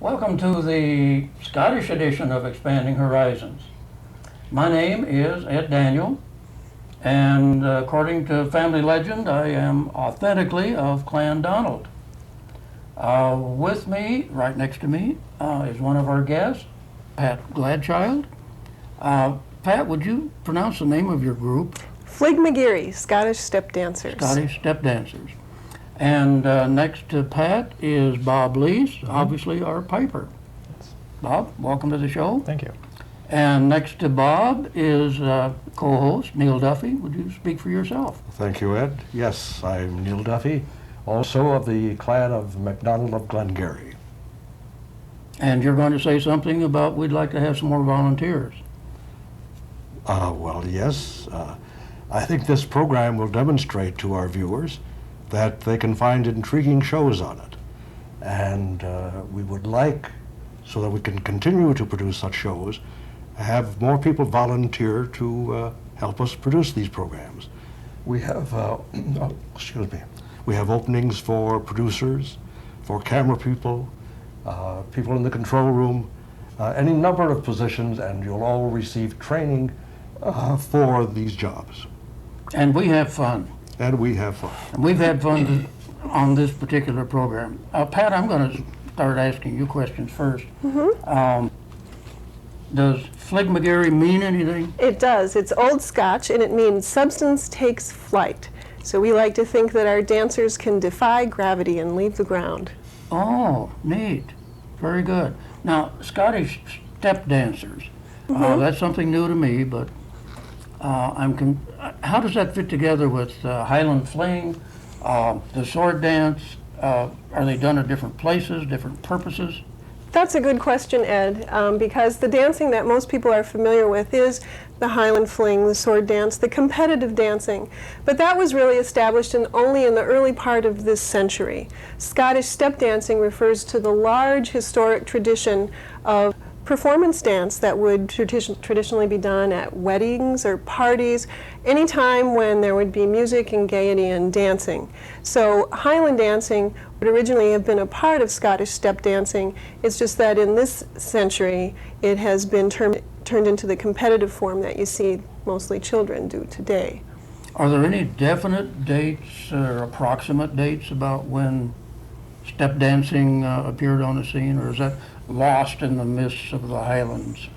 Welcome to the Scottish edition of Expanding Horizons. My name is Ed Daniel, and according to family legend, I am authentically of Clan Donald. With me, right next to me, is one of our guests, Pat Gladchild. Pat, would you pronounce the name of your group? Fligmagearie Scottish Step Dancers. Scottish Step Dancers. And next to Pat is Bob Lees, obviously our piper. Bob, welcome to the show. Thank you. And next to Bob is co-host Neil Duffy. Would you speak for yourself? Thank you, Ed. Yes, I'm Neil Duffy, also of the clan of MacDonald of Glengarry. And you're going to say something about we'd like to have some more volunteers. Well, yes. I think this program will demonstrate to our viewers that they can find intriguing shows on it. And we would like, so that we can continue to produce such shows, have more people volunteer to help us produce these programs. We have, we have openings for producers, for camera people, people in the control room, any number of positions, and you'll all receive training for these jobs. And we have fun. And we have fun. And we've had fun on this particular program. Pat, I'm going to start asking you questions first. Does Fligmagearie mean anything? It does. It's Old Scotch, and it means substance takes flight. So we like to think that our dancers can defy gravity and leave the ground. Oh, neat. Very good. Now, Scottish Step Dancers. That's something new to me, but how does that fit together with Highland Fling, the sword dance? Are they done at different places, different purposes? That's a good question, Ed, because the dancing that most people are familiar with is the Highland Fling, the sword dance, the competitive dancing. But that was really established only in the early part of this century. Scottish step dancing refers to the large historic tradition of performance dance that would traditionally be done at weddings or parties, any time when there would be music and gaiety and dancing. So Highland dancing would originally have been a part of Scottish step dancing. It's just that in this century it has been turned into the competitive form that you see mostly children do today. Are there any definite dates or approximate dates about when step dancing appeared on the scene, or is that lost in the mists of the Highlands?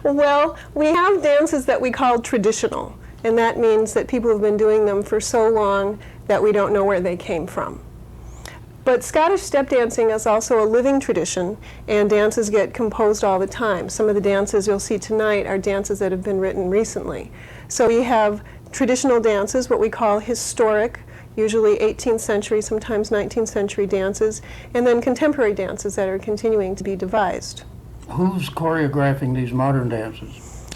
Well, we have dances that we call traditional, and that means that people have been doing them for so long that we don't know where they came from. But Scottish step dancing is also a living tradition, and dances get composed all the time. Some of the dances you'll see tonight are dances that have been written recently. So we have traditional dances, what we call historic, usually 18th century, sometimes 19th century dances, and then contemporary dances that are continuing to be devised. Who's choreographing these modern dances?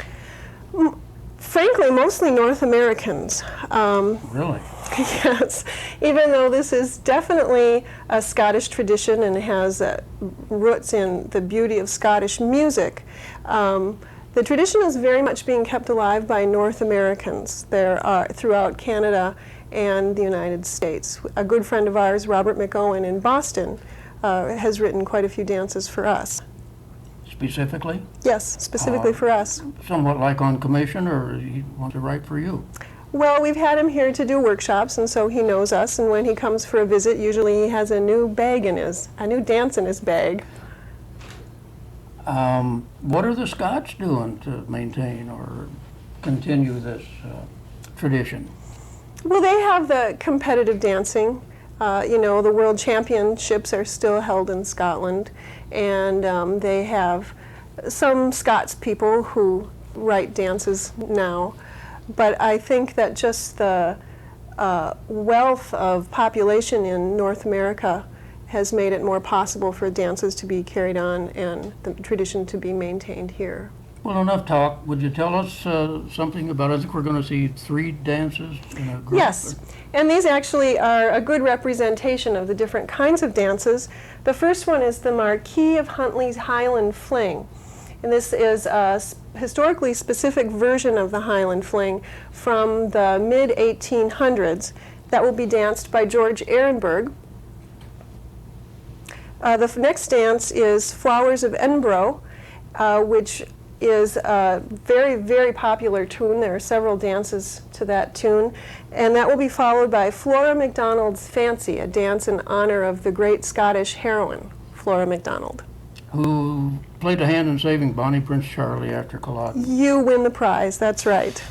Frankly, mostly North Americans. Really? Yes, even though this is definitely a Scottish tradition and has roots in the beauty of Scottish music, the tradition is very much being kept alive by North Americans. There are throughout Canada and the United States. A good friend of ours, Robert McOwen in Boston, has written quite a few dances for us. Specifically? Yes, specifically for us. Somewhat like on commission, or he wants to write for you? Well, we've had him here to do workshops, and so he knows us, and when he comes for a visit, usually he has a new dance in his bag. What are the Scots doing to maintain or continue this tradition? Well, they have the competitive dancing. The World Championships are still held in Scotland, and they have some Scots people who write dances now. But I think that just the wealth of population in North America has made it more possible for dances to be carried on and the tradition to be maintained here. Well, enough talk. Would you tell us something about, I think we're going to see 3 dances in a group? Yes, and these actually are a good representation of the different kinds of dances. The first one is the Marquis of Huntley's Highland Fling. And this is a historically specific version of the Highland Fling from the mid-1800s that will be danced by George Ehrenberg. The next dance is Flowers of Edinburgh, which is a very, very popular tune. There are several dances to that tune. And that will be followed by Flora MacDonald's Fancy, a dance in honor of the great Scottish heroine, Flora MacDonald. Who played a hand in saving Bonnie Prince Charlie after Culloden. You win the prize, that's right.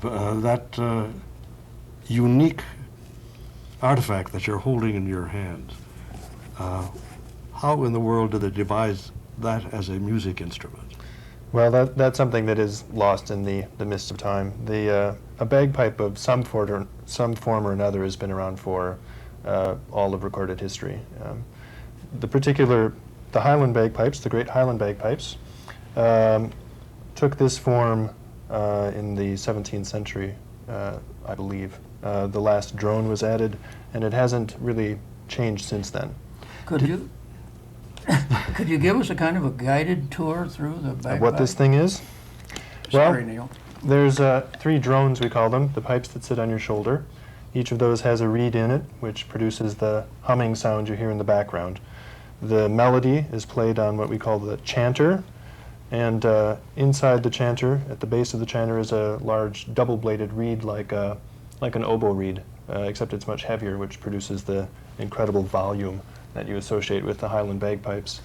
Bob, that unique artifact that you're holding in your hands, how in the world did they devise that as a music instrument? Well, that's something that is lost in the mist of time. A bagpipe of some form or another has been around for all of recorded history. The Highland bagpipes, the great Highland bagpipes, took this form in the 17th century, I believe. The last drone was added, and it hasn't really changed since then. Could you give us a kind of a guided tour through the bagpipe? What this thing is? Sorry, Well, Neil. there's 3 drones, we call them, the pipes that sit on your shoulder. Each of those has a reed in it, which produces the humming sound you hear in the background. The melody is played on what we call the chanter, and inside the chanter, at the base of the chanter, is a large double-bladed reed like an oboe reed, except it's much heavier, which produces the incredible volume that you associate with the Highland bagpipes.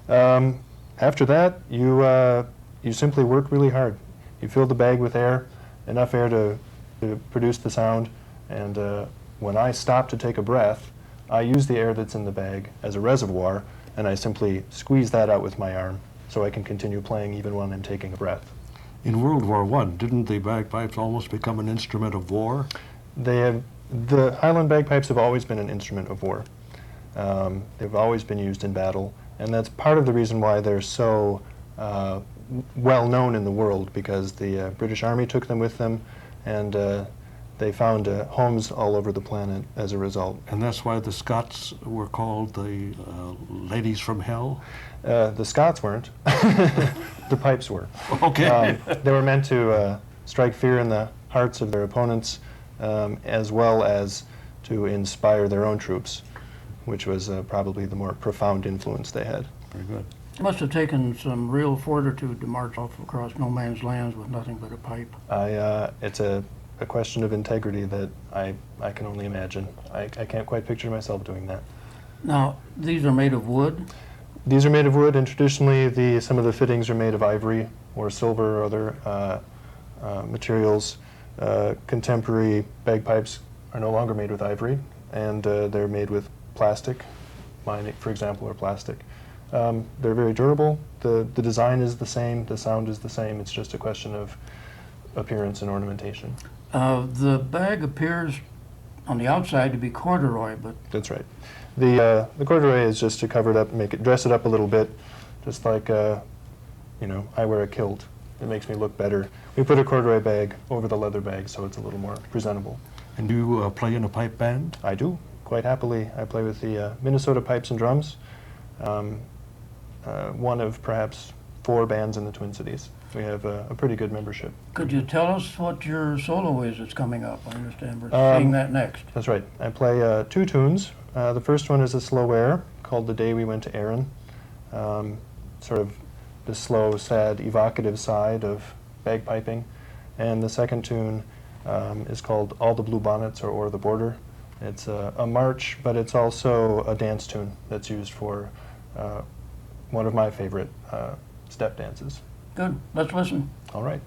After that, you simply work really hard. You fill the bag with air, enough air to produce the sound, and when I stop to take a breath, I use the air that's in the bag as a reservoir, and I simply squeeze that out with my arm so I can continue playing even when I'm taking a breath. In World War I, didn't the bagpipes almost become an instrument of war? The Highland bagpipes have always been an instrument of war. They've always been used in battle, and that's part of the reason why they're so well known in the world, because the British Army took them with them, and they found homes all over the planet as a result. And that's why the Scots were called the ladies from hell? The Scots weren't. The pipes were. Okay. They were meant to strike fear in the hearts of their opponents, as well as to inspire their own troops, which was probably the more profound influence they had. Very good. It must have taken some real fortitude to march off across no man's lands with nothing but a pipe. It's a question of integrity that I can only imagine. I can't quite picture myself doing that. Now, these are made of wood. These are made of wood, and traditionally some of the fittings are made of ivory or silver or other materials. Contemporary bagpipes are no longer made with ivory, and they're made with plastic. Mine, for example, are plastic. They're very durable. The design is the same. The sound is the same. It's just a question of appearance and ornamentation. The bag appears on the outside to be corduroy, but That's right. The corduroy is just to cover it up, dress it up a little bit, just like I wear a kilt. It makes me look better. We put a corduroy bag over the leather bag so it's a little more presentable. And you play in a pipe band? I do, quite happily. I play with the Minnesota Pipes and Drums, one of perhaps 4 bands in the Twin Cities. We have a pretty good membership. could you tell us what your solo is that's coming up? I understand we're seeing that next. That's right. I play 2 tunes. The first one is a slow air called The Day We Went to Erin, sort of the slow, sad, evocative side of bagpiping. And the second tune is called All the Blue Bonnets or O'er the Border. It's a march, but it's also a dance tune that's used for one of my favorite step dances. Good, let's listen. All right.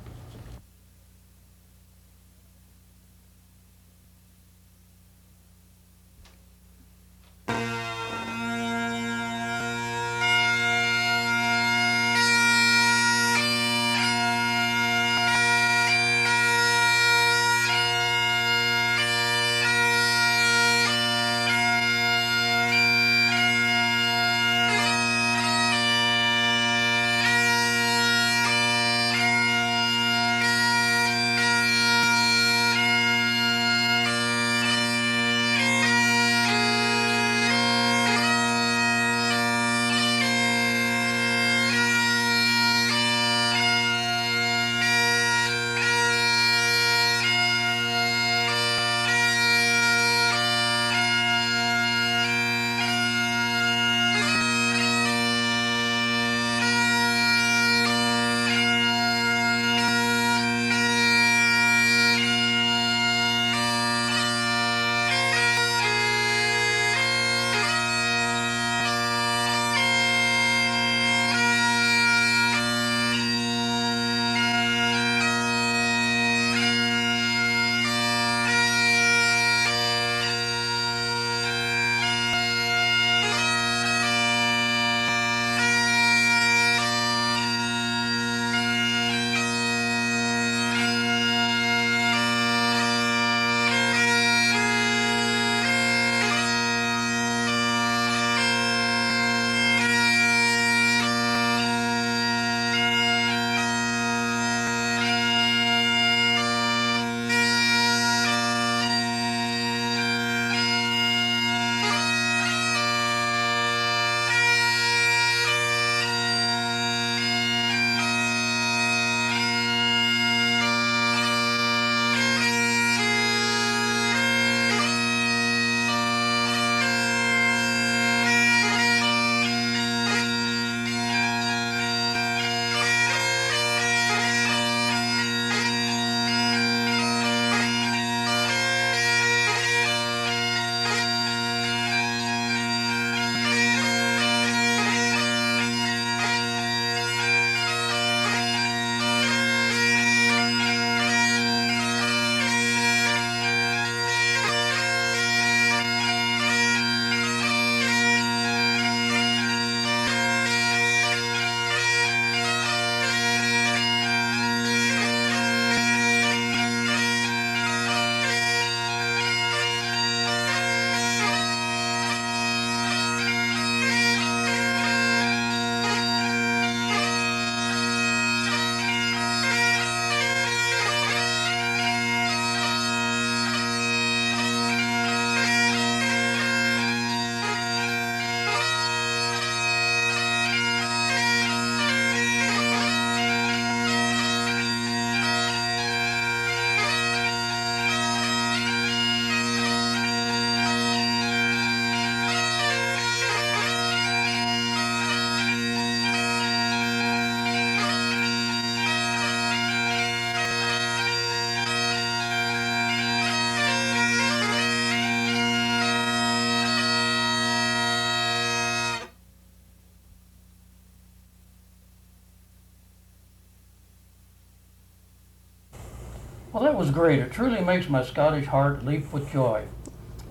Well, that was great. It truly makes my Scottish heart leap with joy.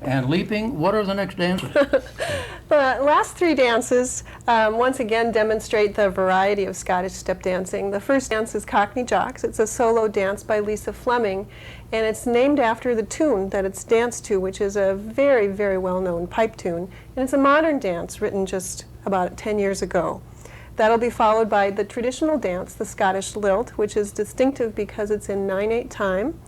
And leaping, what are the next dances? The last three dances once again demonstrate the variety of Scottish step dancing. The first dance is Cockney Jocks. It's a solo dance by Lisa Flemming, and it's named after the tune that it's danced to, which is a very, very well-known pipe tune. And it's a modern dance written just about 10 years ago. That'll be followed by the traditional dance, the Scottish Lilt, which is distinctive because it's in 9/8 time.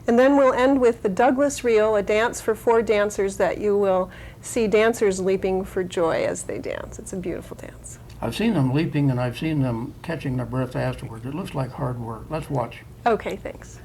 And then we'll end with the Douglas Reel, a dance for four dancers that you will see dancers leaping for joy as they dance. It's a beautiful dance. I've seen them leaping and I've seen them catching their breath afterward. It looks like hard work. Let's watch. Okay, thanks.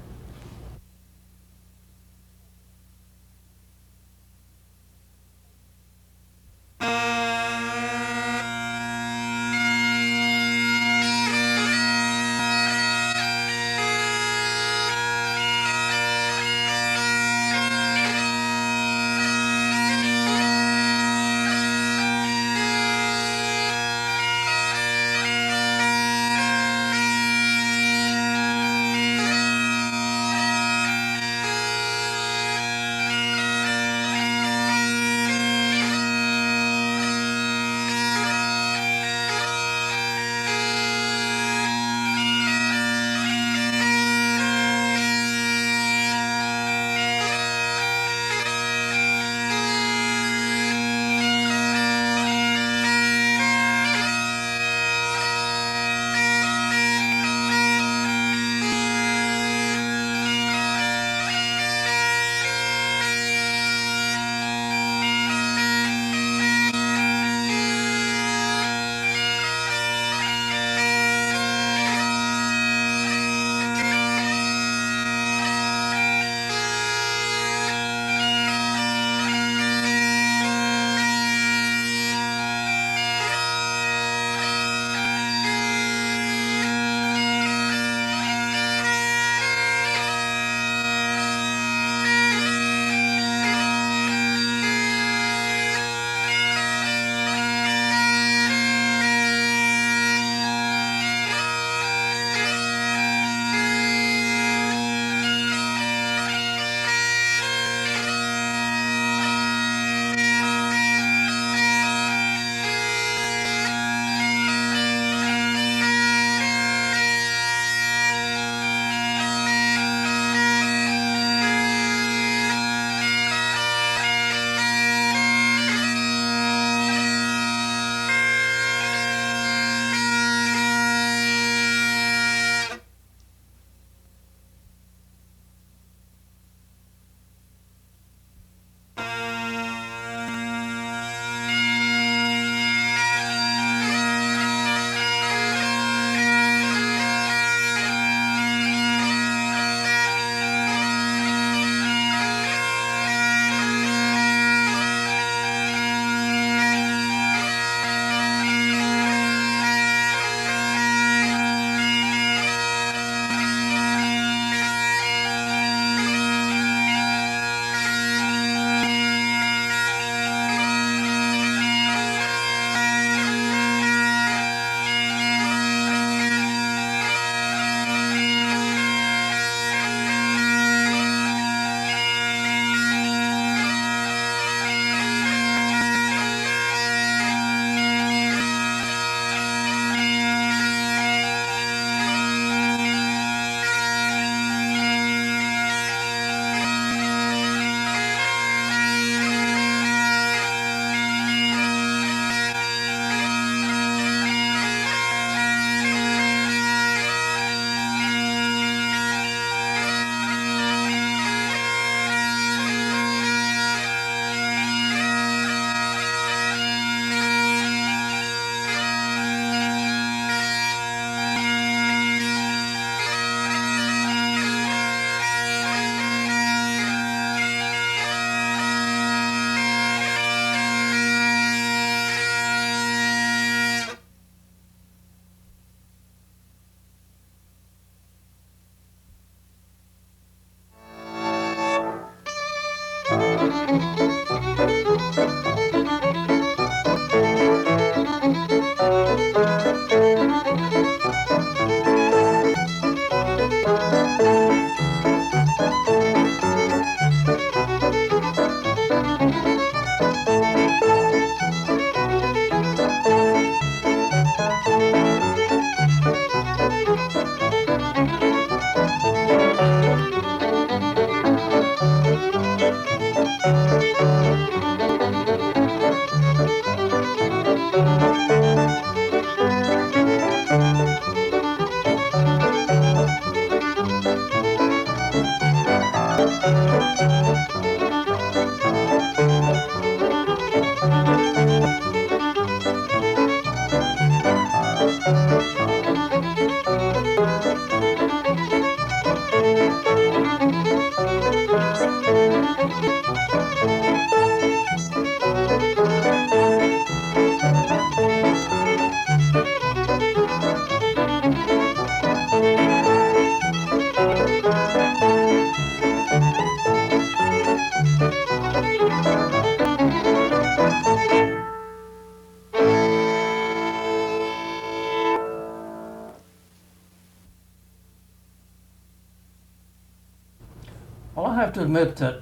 Well, I have to admit that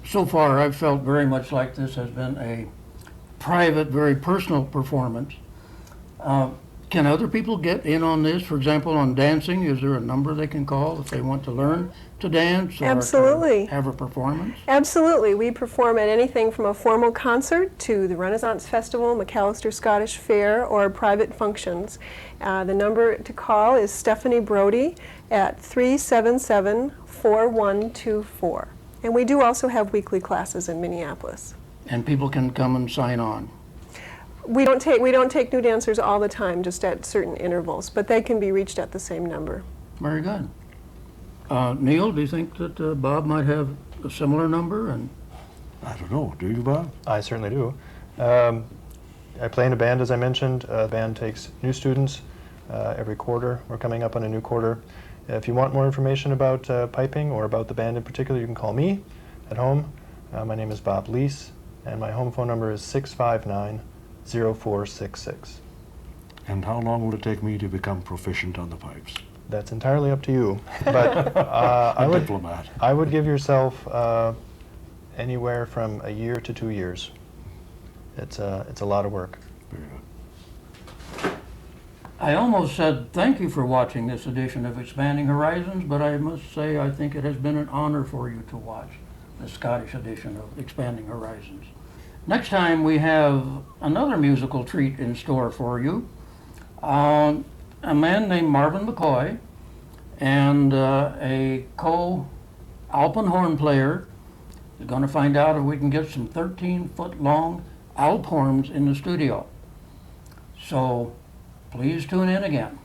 so far I've felt very much like this has been a private, very personal performance. Can other people get in on this? For example, on dancing, is there a number they can call if they want to learn to dance or Absolutely. to have a performance? Absolutely. We perform at anything from a formal concert to the Renaissance Festival, McAllister Scottish Fair, or private functions. The number to call is Stephanie Brody at 377-4124. And we do also have weekly classes in Minneapolis. And people can come and sign on. We don't take new dancers all the time, just at certain intervals, but they can be reached at the same number. Very good. Neil, do you think that Bob might have a similar number? And I don't know. Do you, Bob? I certainly do. I play in a band, as I mentioned. The band takes new students every quarter. We're coming up on a new quarter. If you want more information about piping or about the band in particular, you can call me at home. My name is Bob Leese, and my home phone number is 659-0466. And how long will it take me to become proficient on the pipes? That's entirely up to you. But Diplomat. I would give yourself anywhere from a year to 2 years. It's a lot of work. Very good. I almost said thank you for watching this edition of Expanding Horizons, but I must say I think it has been an honor for you to watch the Scottish edition of Expanding Horizons. Next time we have another musical treat in store for you. A man named Marvin McCoy and a co-alpenhorn player is going to find out if we can get some 13-foot long alp horns in the studio. So please tune in again.